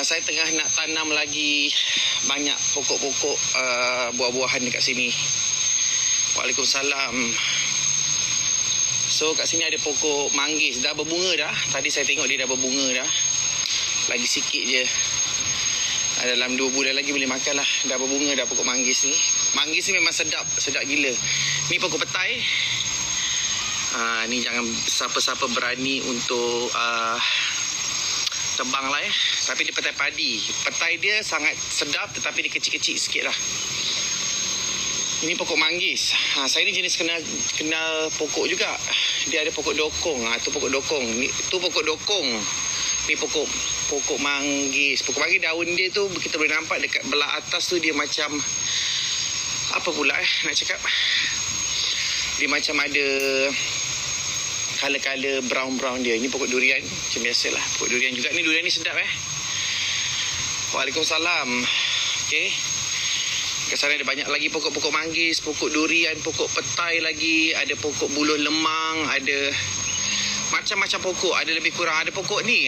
Saya tengah nak tanam lagi banyak pokok-pokok buah-buahan dekat sini. Waalaikumsalam. So kat sini ada pokok manggis dah berbunga dah. Tadi saya tengok dia dah berbunga dah. Lagi sikit je. Dalam 2 bulan lagi boleh makan lah. Dah berbunga dah pokok manggis ni. Manggis ni memang sedap, sedap gila. Ni pokok petai. Ni jangan siapa-siapa berani untuk tebang lah ya. Tapi dia petai padi. Petai dia sangat sedap tetapi dia kecil-kecil sikit lah. Ini pokok manggis. Saya ni jenis kenal pokok juga. Dia ada pokok dokong. Tu pokok dokong. Tu pokok dokong. Ni pokok manggis. Pokok manggis daun dia tu kita boleh nampak dekat belah atas tu dia macam apa pula nak cakap. Dia macam ada color-color brown-brown dia. Ini pokok durian. Macam biasalah. Pokok durian juga. Ni durian ni sedap Waalaikumsalam. Okey. Kat sana ada banyak lagi pokok-pokok manggis, pokok durian, pokok petai lagi, ada pokok buluh lemang, ada macam-macam pokok, ada lebih kurang. Ada pokok ni,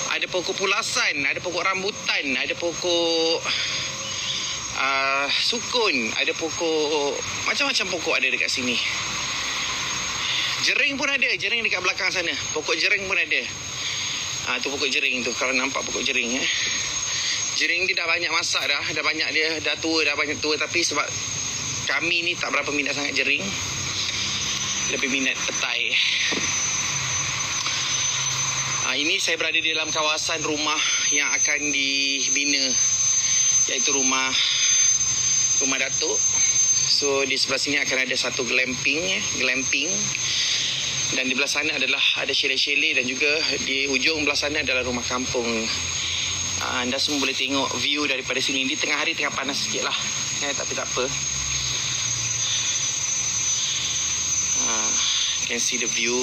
ada pokok pulasan, ada pokok rambutan, ada pokok sukun, ada pokok, macam-macam pokok ada dekat sini. Jering pun ada, jering dekat belakang sana. Pokok jering pun ada. Tu pokok jering tu, kalau nampak pokok jering Jering dia dah banyak masak dah. Dah banyak dia. Dah tua. Dah banyak tua. Tapi sebab kami ni tak berapa minat sangat jering. Lebih minat petai. Ini saya berada di dalam kawasan rumah yang akan dibina. Iaitu rumah Datuk. So di sebelah sini akan ada satu glamping. Dan di belah sana adalah ada chalet-chalet. Dan juga di hujung belah sana adalah rumah kampung. Anda semua boleh tengok view daripada sini. Di tengah hari tengah panas sikit lah. Tapi tak apa. Can see the view.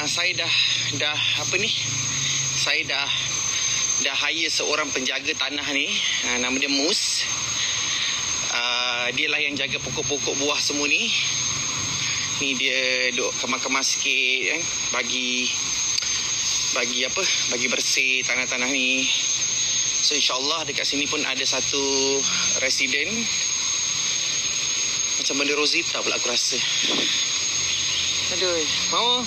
Saya dah apa ni? Saya dah hire seorang penjaga tanah ni. Nama dia Mus. Dia lah yang jaga pokok-pokok buah semua ni. Ni dia duk kemas-kemas sikit bagi bersih tanah-tanah ni. So insyaAllah dekat sini pun ada satu residen. Macam benda Rosita pula aku rasa. Aduh, mau?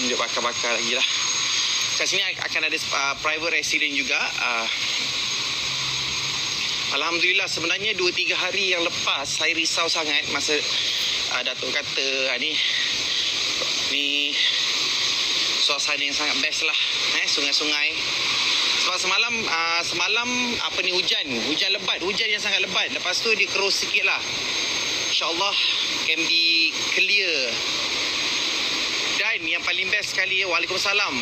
Ni duk bakar-bakar lagi lah. Kat sini akan ada private resident juga. Alhamdulillah sebenarnya 2-3 hari yang lepas saya risau sangat masa Datuk kata ni suasana yang sangat best lah, sungai-sungai. Sebab semalam hujan lebat, hujan yang sangat lebat. Lepas tu dia keros sikit lah. InsyaAllah can be clear. Dan yang paling best sekali, Waalaikumsalam.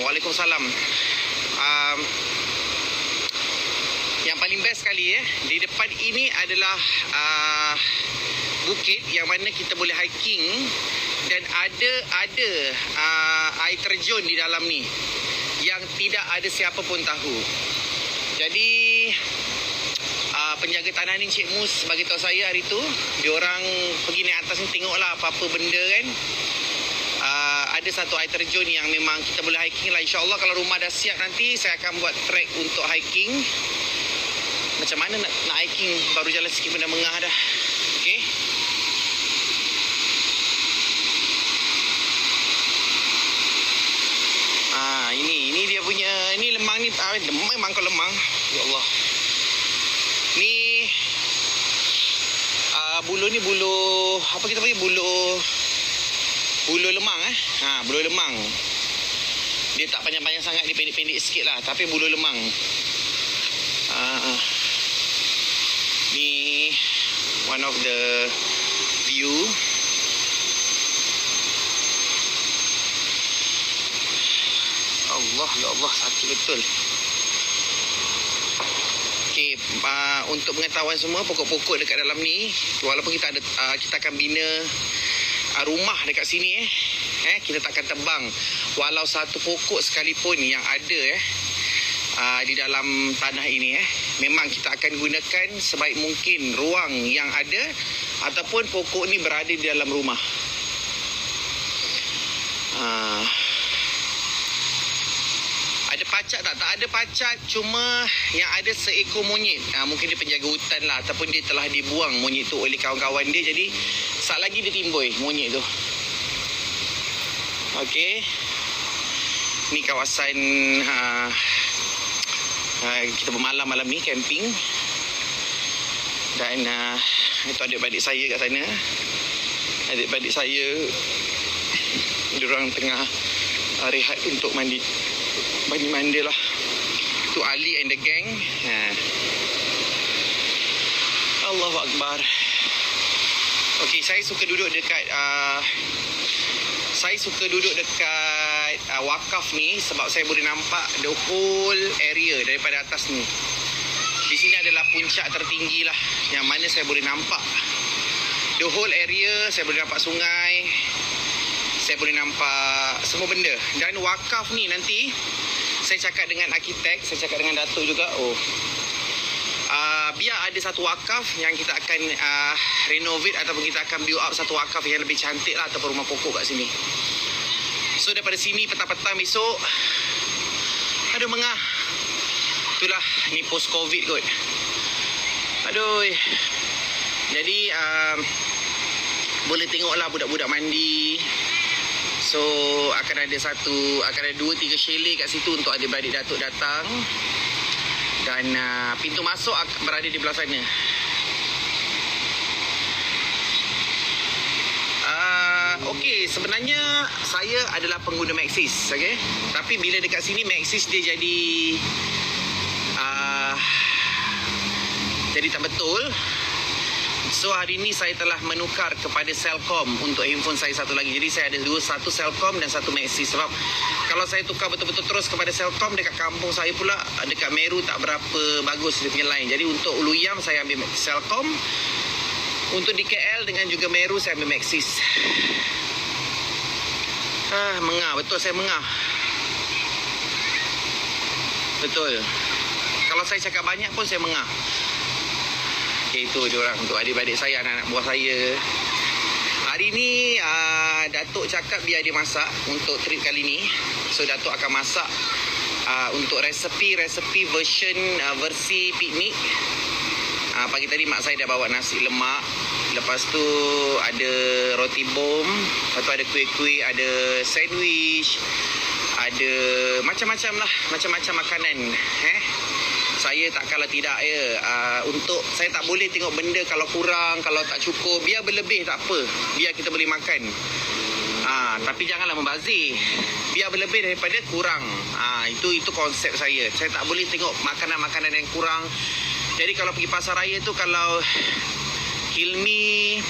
Yang paling best sekali di depan ini adalah bukit yang mana kita boleh hiking dan ada air terjun di dalam ni yang tidak ada siapa pun tahu. Jadi penjaga tanah ni Cik Mus bagi tahu saya hari tu, diorang pergi naik atas ni tengoklah apa-apa benda kan. Ada satu air terjun yang memang kita boleh hiking lah. InsyaAllah kalau rumah dah siap nanti saya akan buat trek untuk hiking. Macam mana nak hiking baru jalan sikit benda mengah dah. Okey. Ini dia punya, ni lemang ni memang kau lemang. Ya Allah. Ni bulu ni bulu apa kita panggil bulu lemang bulu lemang. Dia tak panjang-panjang sangat, dia pendek-pendek sikit lah, tapi bulu lemang. Ni one of the view. Allah sakit betul. Okey, untuk pengetahuan semua, pokok-pokok dekat dalam ni, walaupun kita akan bina rumah dekat sini kita takkan tebang walau satu pokok sekalipun yang ada di dalam tanah ini memang kita akan gunakan sebaik mungkin ruang yang ada ataupun pokok ni berada di dalam rumah. Uh, ada pacat tak? Tak ada pacat. Cuma yang ada seekor monyet. Mungkin dia penjaga hutan lah. Ataupun dia telah dibuang monyet tu oleh kawan-kawan dia. Jadi sat lagi dia timbul monyet tu. Okey. Ni kawasan kita bermalam malam ni, camping. Dan itu adik-adik saya kat sana. Adik-adik saya diorang tengah rehat untuk mandi lah. Tu Ali and the gang. Allahu Akbar. Okey, saya suka duduk dekat wakaf ni sebab saya boleh nampak the whole area daripada atas ni. Di sini adalah puncak tertinggi lah yang mana saya boleh nampak the whole area. Saya boleh nampak sungai, saya boleh nampak semua benda. Dan wakaf ni nanti saya cakap dengan arkitek, saya cakap dengan Datuk juga. Biar ada satu wakaf yang kita akan renovate ataupun kita akan build up satu wakaf yang lebih cantik lah, ataupun rumah pokok kat sini. So daripada sini petang-petang besok, aduh mengah. Itulah, ni post covid kot. Aduh. Jadi boleh tengoklah budak-budak mandi. So akan ada 2-3 chalet kat situ untuk adik-beradik Datuk datang. Dan pintu masuk berada di belah sana. Okey, sebenarnya saya adalah pengguna Maxis, okey. Tapi bila dekat sini Maxis dia jadi tak betul. So hari ni saya telah menukar kepada Celcom untuk handphone saya satu lagi. Jadi saya ada satu Celcom dan satu Maxis. Sebab kalau saya tukar betul-betul terus kepada Celcom, dekat kampung saya pula, dekat Meru tak berapa bagus dia punya line. Jadi untuk Uluyam saya ambil Celcom. Untuk di KL dengan juga Meru saya ambil Maxis. Mengah, betul saya mengah. Betul. Kalau saya cakap banyak pun saya mengah. Okay, itu diorang untuk adik-adik saya, anak-anak buah saya. Hari ni Datuk cakap biar dia masak untuk trip kali ni. So Datuk akan masak untuk resepi versi piknik. Pagi tadi mak saya dah bawa nasi lemak. Lepas tu ada roti bom. Lepas tu ada kuih-kuih, ada sandwich, ada macam-macam lah, macam-macam makanan. Saya tak kalah tidak ya. Untuk saya tak boleh tengok benda kalau kurang, kalau tak cukup. Biar berlebih tak apa. Biar kita boleh makan. Tapi janganlah membazir. Biar berlebih daripada kurang. Itu konsep saya. Saya tak boleh tengok makanan-makanan yang kurang. Jadi kalau pergi pasar raya tu, kalau Hilmi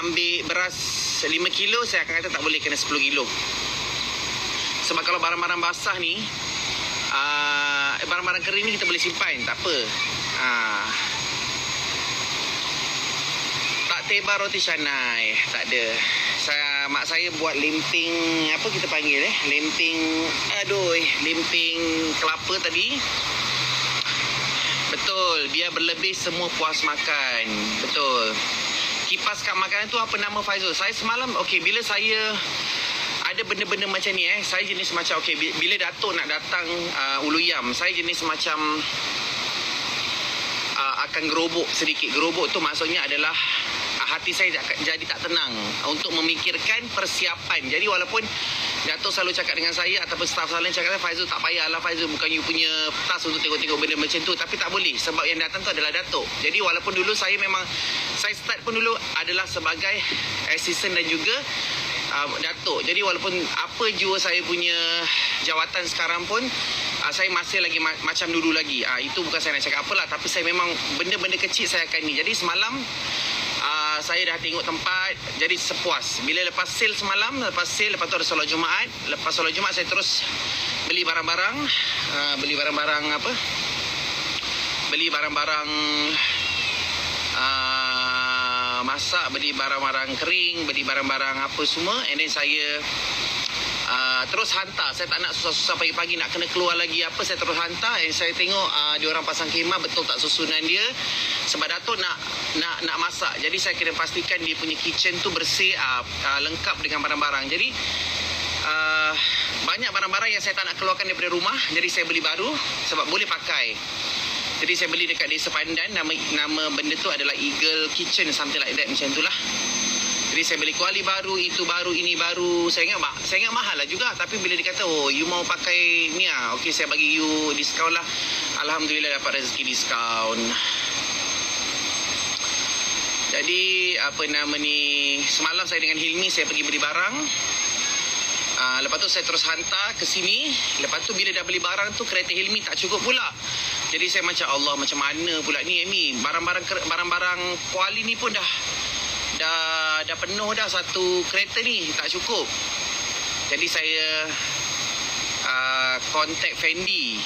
ambil beras 5 kilo, saya akan kata tak boleh, kena 10 kilo. Sebab kalau barang-barang basah ni, barang-barang kering ni kita boleh simpan, tak apa. Tak tebar roti canai, tak ada. Mak saya buat lemping, apa kita panggil lemping kelapa tadi. Betul, biar berlebih semua puas makan. Betul. Kipaskan makanan tu apa nama Faizul? Saya semalam, bila saya ada benda-benda macam ni saya jenis macam bila Datuk nak datang Uluyam, saya jenis macam akan gerobok sedikit. Gerobok tu maksudnya adalah hati saya jadi tak tenang untuk memikirkan persiapan. Jadi walaupun Datuk selalu cakap dengan saya ataupun staff selalu cakap, Faizul tak payahlah Faizul, bukan you punya tas untuk tengok-tengok benda macam tu. Tapi tak boleh, sebab yang datang tu adalah Datuk. Jadi walaupun dulu saya start pun dulu adalah sebagai assistant dan juga Datuk. Jadi walaupun apa jua saya punya jawatan sekarang pun, saya masih lagi macam dulu lagi. Itu bukan saya nak cakap apalah, tapi saya memang benda-benda kecil saya akan ni. Jadi semalam saya dah tengok tempat, jadi sepuas. Bila lepas sale semalam, lepas tu ada solat Jumaat. Lepas solat Jumaat saya terus beli barang-barang, beli barang-barang masak, beli barang-barang kering, beli barang-barang apa semua. And then saya terus hantar. Saya tak nak susah-susah pagi-pagi nak kena keluar lagi apa, saya terus hantar. And saya tengok diorang pasang khemah betul tak susunan dia. Sebab Datuk nak masak, jadi saya kena pastikan dia punya kitchen tu bersih, lengkap dengan barang-barang. Jadi banyak barang-barang yang saya tak nak keluarkan daripada rumah, jadi saya beli baru sebab boleh pakai. Jadi saya beli dekat Desa Pandan, nama benda tu adalah Eagle Kitchen, something like that, macam itulah. Jadi saya beli kuali baru, itu baru, ini baru. Saya ingat mahal lah juga. Tapi bila dia kata, oh you mau pakai ni lah, okay saya bagi you diskaun lah. Alhamdulillah dapat rezeki diskaun. Jadi semalam saya dengan Hilmi saya pergi beli barang. Lepas tu saya terus hantar ke sini. Lepas tu bila dah beli barang tu, kereta Hilmi tak cukup pula. Jadi saya macam, Allah macam mana pula ni Amy, barang-barang kuali ni pun dah penuh dah satu kereta ni, tak cukup. Jadi saya contact Fendi,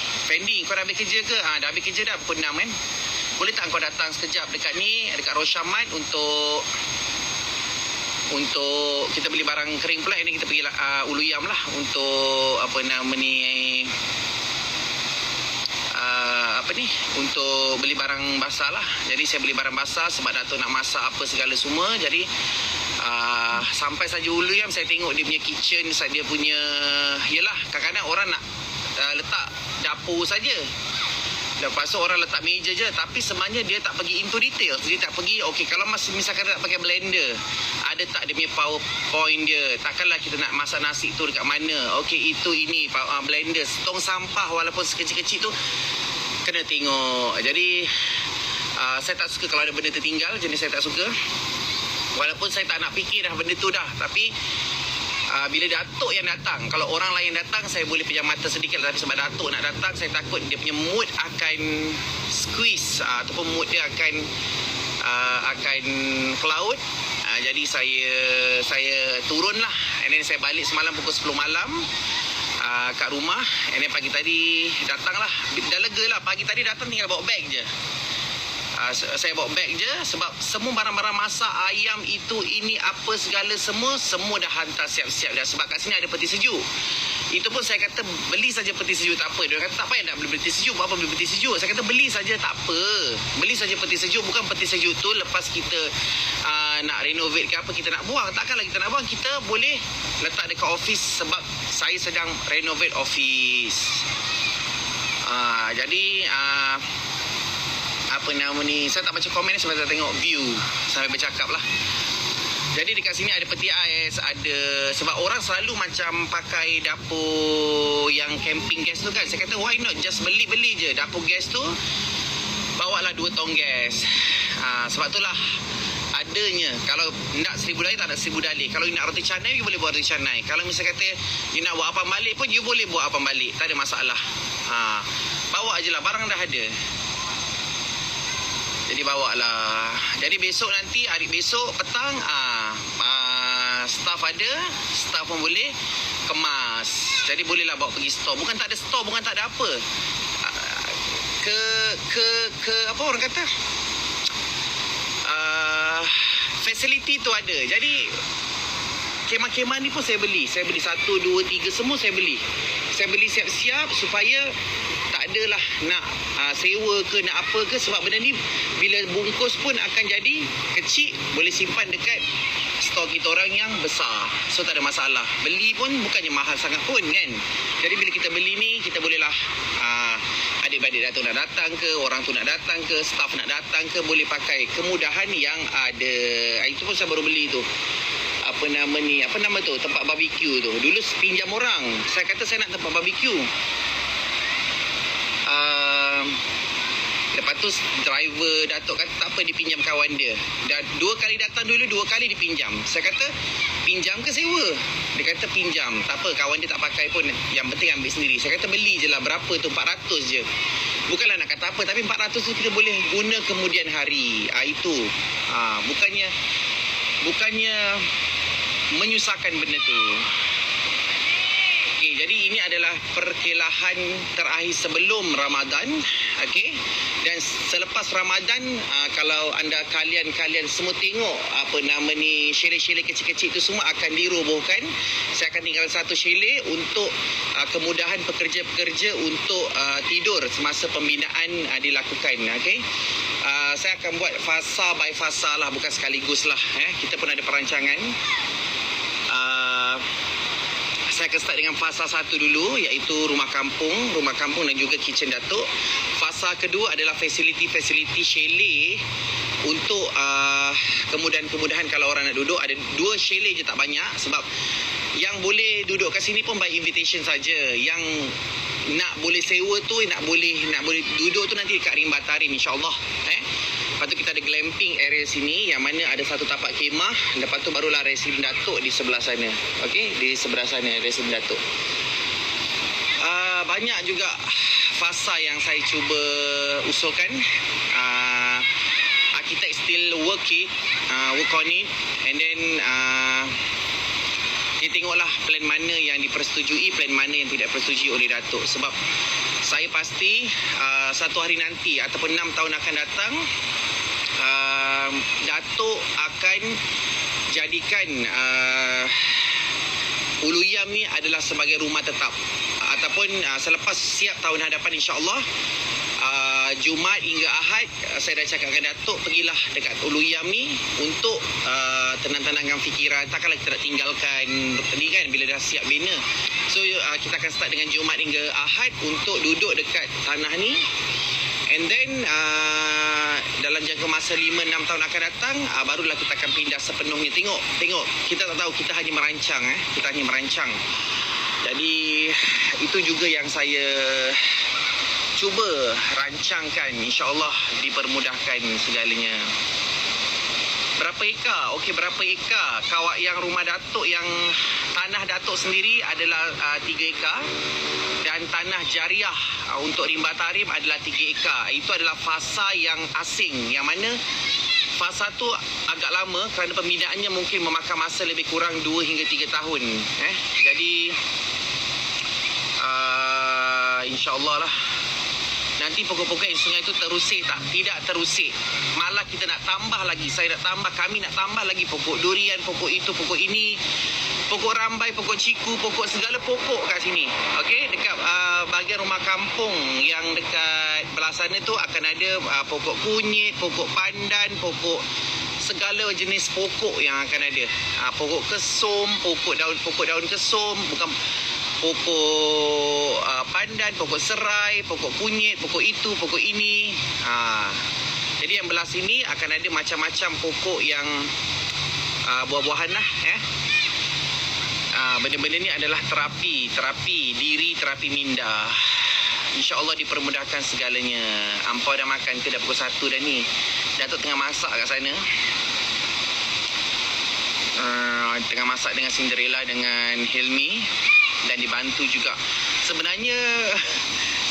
kau dah habis kerja ke? Dah habis kerja dah pukul 6 kan. Boleh tak kau datang sekejap dekat Roshamat untuk kita beli barang kering pula. Ini kita pergi Uluyam lah untuk untuk beli barang basah lah. Jadi saya beli barang basah sebab Dato' nak masak apa segala semua. Jadi sampai saja Uluyam saya tengok dia punya kitchen, dia punya, yelah kadang-kadang orang nak letak dapur saja. Lepas tu orang letak meja je, tapi sebenarnya dia tak pergi into detail. Dia tak pergi, okey kalau misalkan nak pakai blender, ada tak dia punya PowerPoint dia? Takkanlah kita nak masak nasi tu dekat mana? Okey itu ini blender, tong sampah walaupun sekecil-kecil tu kena tengok. Jadi saya tak suka kalau ada benda tertinggal, jadi saya tak suka. Walaupun saya tak nak fikir dah benda tu dah, tapi bila Datuk yang datang, kalau orang lain datang saya boleh pejam mata sedikit, tapi sebab Datuk nak datang, saya takut dia punya mood akan squeeze ataupun mood dia akan cloud. Jadi saya turun lah, and then saya balik semalam pukul 10 malam kat rumah, and then pagi tadi datang lah, dah lega lah. Pagi tadi datang tinggal bawa beg je. Saya bawa beg je sebab semua barang-barang masak, ayam itu ini apa segala semua dah hantar siap-siap dah. Sebab kat sini ada peti sejuk. Itu pun saya kata beli saja peti sejuk, tak apa. Dia kata tak payah nak beli peti sejuk, buat apa beli peti sejuk. Saya kata beli saja, tak apa. Beli saja peti sejuk. Bukan peti sejuk tu lepas kita nak renovate ke apa kita nak buang. Takkanlah kita nak buang, kita boleh letak dekat office sebab saya sedang renovate office. Jadi saya tak baca komen ni sebab saya tengok view sampai bercakap lah. Jadi dekat sini ada peti ais, ada, sebab orang selalu macam pakai dapur yang camping gas tu kan. Saya kata why not just beli je dapur gas tu, bawalah 2 tong gas. Sebab itulah adanya, kalau nak 1000 dalih tak ada 1000 dalih. Kalau nak roti canai, you boleh buat roti canai. Kalau misal kata you nak buat apam balik pun, you boleh buat apam balik, tak ada masalah. Bawa je lah, barang dah ada. Jadi bawa lah. Jadi besok nanti, hari besok petang, staff ada, staff pun boleh kemas. Jadi bolehlah bawa pergi store. Bukan tak ada store, bukan tak ada apa. Apa orang kata? Facility tu ada. Jadi kemah-kemah ni pun saya beli. Saya beli 1, 2, 3 semua saya beli. Saya beli siap-siap supaya tak adalah nak sewa ke nak apa ke, sebab benda ni bila bungkus pun akan jadi kecil, boleh simpan dekat stor kita orang yang besar. So tak ada masalah. Beli pun bukannya mahal sangat pun kan. Jadi bila kita beli ni, kita bolehlah adik-adik Datuk nak datang ke, orang tu nak datang ke, staff nak datang ke, boleh pakai kemudahan yang ada. Itu pun saya baru beli tu. Apa nama tu, tempat barbecue tu. Dulu pinjam orang. Saya kata saya nak tempat barbecue. Lepas tu driver Datuk kata tak apa, dipinjam kawan dia. Dah 2 kali datang dulu, 2 kali dipinjam. Saya kata pinjam ke sewa? Dia kata pinjam. Tak apa, kawan dia tak pakai pun, yang penting ambil sendiri. Saya kata beli je lah, berapa tu, 400 je. Bukanlah nak kata apa, tapi 400 tu kita boleh guna kemudian hari. Itu bukannya menyusahkan benda tu. Okey, jadi ini adalah perkelahan terakhir sebelum Ramadan. Okey. Dan selepas Ramadan, kalau anda kalian semua tengok chalet-chalet kecil-kecil itu semua akan dirobohkan. Saya akan tinggal satu chalet untuk kemudahan pekerja-pekerja untuk tidur semasa pembinaan dilakukan. Okey. Saya akan buat fasa by fasa lah, bukan sekaligus lah. Kita pun ada perancangan. Saya akan start dengan fasa 1 dulu, iaitu rumah kampung dan juga kitchen datuk. Fasa kedua adalah fasiliti chalet untuk kemudahan-kemudahan kalau orang nak duduk. Ada 2 chalet je, tak banyak, sebab yang boleh duduk kat sini pun by invitation saja. Yang nak boleh sewa tu, nak boleh duduk tu nanti dekat Rimba Tarim, insyaAllah. Lepas tu kita ada glamping area sini, yang mana ada satu tapak kemah. Lepas tu barulah resident datuk di sebelah sana. Okey, di sebelah sana resident datuk. Banyak juga fasa yang saya cuba usulkan. Arkitek still work on it, and then dia tengoklah plan mana yang dipersetujui, plan mana yang tidak dipersetujui oleh datuk. Sebab saya pasti satu hari nanti ataupun 6 tahun akan datang, datuk akan jadikan Ulu Yam ni adalah sebagai rumah tetap, ataupun selepas siap tahun hadapan, insyaAllah Jumaat hingga Ahad saya dah cakap dengan datuk, pergilah dekat Ulu Yam ni untuk tenang-tenangkan fikiran. Takkanlah kita nak tinggalkan ni kan bila dah siap bina. So kita akan start dengan Jumaat hingga Ahad untuk duduk dekat tanah ni. And then dalam jangka masa 5-6 tahun akan datang, barulah kita akan pindah sepenuhnya. Tengok, kita tak tahu, kita hanya merancang. Kita hanya merancang. Jadi itu juga yang saya cuba rancangkan. InsyaAllah dipermudahkan segalanya. Berapa ekar? Okey, berapa ekar? Kawak yang rumah datuk, yang tanah datuk sendiri adalah 3 ekar. Dan tanah jariah untuk Rimba Tarim adalah 3 ekar. Itu adalah fasa yang asing, yang mana fasa tu agak lama kerana pembinaannya mungkin memakan masa lebih kurang 2 hingga 3 tahun. Jadi insyaAllah lah nanti pokok-pokok yang sungai itu terusik tak? Tidak terusik. Malah kita nak tambah lagi. Kami nak tambah lagi pokok durian, pokok itu, pokok ini, pokok rambai, pokok ciku, pokok segala pokok kat sini. Okey, dekat bahagian rumah kampung yang dekat belah sana tu akan ada pokok kunyit, pokok pandan, pokok segala jenis pokok yang akan ada. Pokok kesum, pokok daun kesum, bukan pokok pandan, pokok serai, pokok kunyit, pokok itu, pokok ini. Jadi yang belah sini akan ada macam-macam pokok yang buah-buahan lah. Benda-benda ni adalah terapi diri, terapi minda. InsyaAllah dipermudahkan segalanya. Ampau dah makan ke dah pukul 1 dah ni? Datuk tengah masak kat sana. Tengah masak dengan Cinderella, dengan Hilmi, dan dibantu juga. Sebenarnya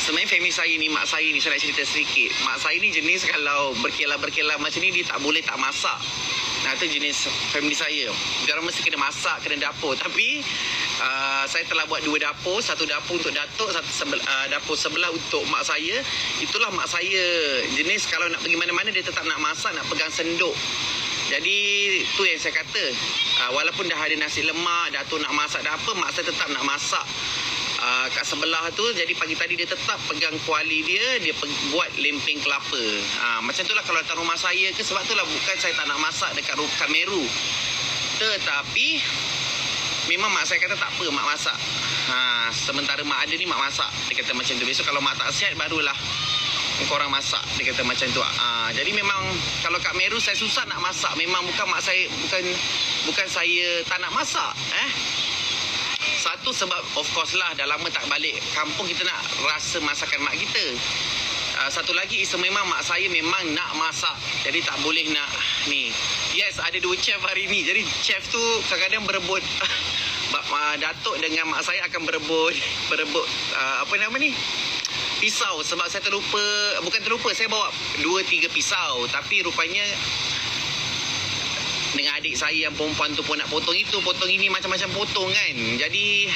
family saya ni, mak saya ni, saya nak cerita sedikit. Mak saya ni jenis kalau berkelah-berkelah macam ni, dia tak boleh tak masak. Itu jenis family saya. Dia orang mesti kena masak, kena dapur. Tapi saya telah buat 2 dapur. Satu dapur untuk datuk, dapur sebelah untuk mak saya. Itulah mak saya jenis kalau nak pergi mana-mana, dia tetap nak masak, nak pegang sendok. Jadi tu yang saya kata, walaupun dah ada nasi lemak, datuk nak masak dah apa, mak saya tetap nak masak kat sebelah tu. Jadi pagi tadi dia tetap pegang kuali dia buat lempeng kelapa. Macam itulah kalau datang rumah saya ke. Sebab itulah bukan saya tak nak masak dekat Meru, tetapi memang mak saya kata tak apa mak masak. Sementara mak ada ni, mak masak. Dia kata macam tu. Besok kalau mak tak sihat, barulah korang masak. Dia kata macam tu. Jadi memang kalau kat Meru saya susah nak masak. Memang bukan mak saya, bukan saya tak nak masak. Satu sebab of course lah dah lama tak balik kampung, kita nak rasa masakan mak kita. Satu lagi memang mak saya memang nak masak. Jadi tak boleh nak ni. Yes, ada 2 chef hari ni. Jadi chef tu kadang-kadang berebut. Datuk dengan mak saya akan berebut apa nama ni? Pisau. Sebab saya bukan terlupa, saya bawa 2-3 pisau. Tapi rupanya dengan adik saya yang perempuan tu pun nak potong itu, potong ini, macam-macam potong kan. Jadi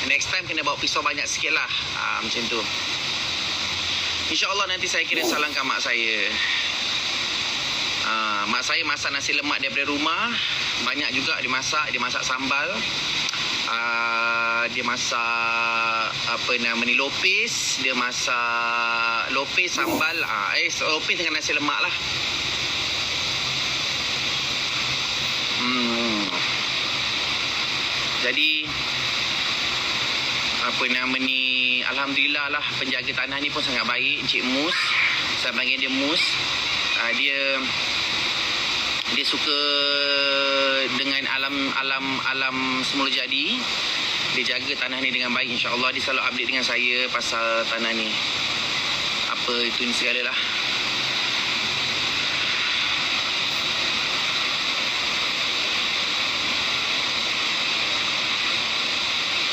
next time kena bawa pisau banyak sikit lah. Macam tu. InsyaAllah nanti saya kirim salam kat mak saya. Mak saya masak nasi lemak daripada rumah. Banyak juga dia masak sambal. Dia masak lopis. Dia masak lopis sambal. Lopis dengan nasi lemak lah. Jadi apa nama ni, alhamdulillah lah, penjaga tanah ni pun sangat baik, Encik Mus. Saya panggil dia Mus. Dia suka dengan alam semula jadi. Dia jaga tanah ni dengan baik, insya-Allah. Dia selalu update dengan saya pasal tanah ni, apa itu ni segala lah.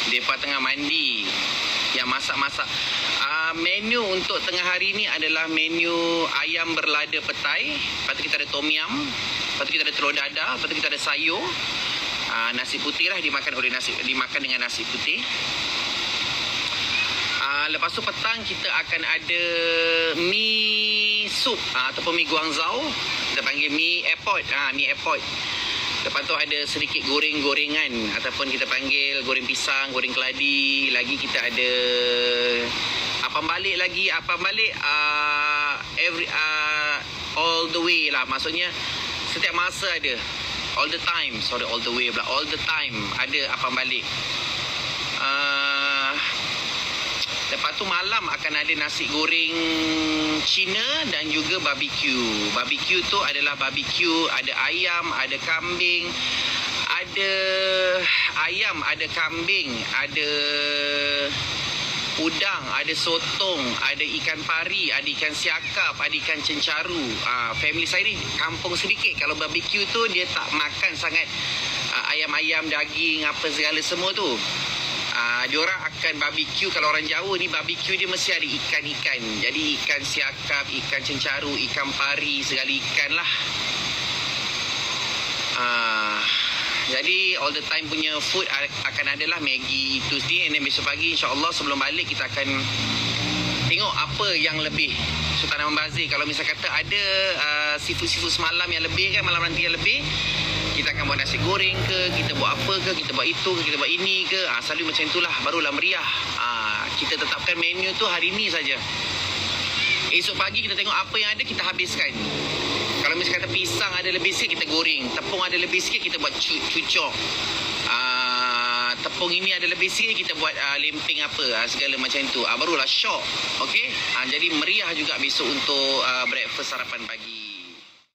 Mereka tengah mandi. Yang masak-masak. Menu untuk tengah hari ni adalah menu ayam berlada petai. Lepas tu kita ada tom yum. Lepas tu kita ada telur dadah. Lepas tu kita ada sayur. Nasi putih lah dimakan dengan nasi putih. Lepas tu petang kita akan ada mi sup ataupun mi guangzhou. Kita panggil mi airport. Mi airport. Lepas tu ada sedikit goreng-gorengan ataupun kita panggil goreng pisang, goreng keladi. Lagi kita ada apam balik lagi. Apam balik all the way lah. Maksudnya setiap masa ada. All the time. Sorry, all the way pula. All the time ada apam balik. Lepas tu malam akan ada nasi goreng Cina dan juga barbecue. Barbecue tu adalah barbecue, ada ayam, ada kambing, ada ayam, ada kambing, ada udang, ada sotong, ada ikan pari, ada ikan siakap, ada ikan cencaru. Family saya ni kampung sedikit. Kalau barbecue tu dia tak makan sangat ayam-ayam, daging, apa segala semua tu. Diorang akan barbecue. Kalau orang Jawa ni barbecue dia mesti ada ikan-ikan. Jadi ikan siakap, ikan cencaru, ikan pari, segala ikan lah. Jadi all the time punya food akan adalah Maggi itu sendiri. Dan besok pagi insyaAllah sebelum balik kita akan tengok apa yang lebih. Sultan Membazir, kalau misal kata ada seafood semalam yang lebih kan, malam nanti yang lebih, kita akan buat nasi goreng ke, kita buat apa ke, kita buat itu ke, kita buat ini ke. Selalu macam itulah, barulah meriah. Kita tetapkan menu tu hari ni saja. Esok pagi kita tengok apa yang ada, kita habiskan. Kalau misalnya kata pisang ada lebih sikit, kita goreng. Tepung ada lebih sikit, kita buat cucok. Tepung ini ada lebih sikit, kita buat lemping apa, segala macam itu. Barulah syok. Okey. Jadi meriah juga besok untuk breakfast sarapan pagi.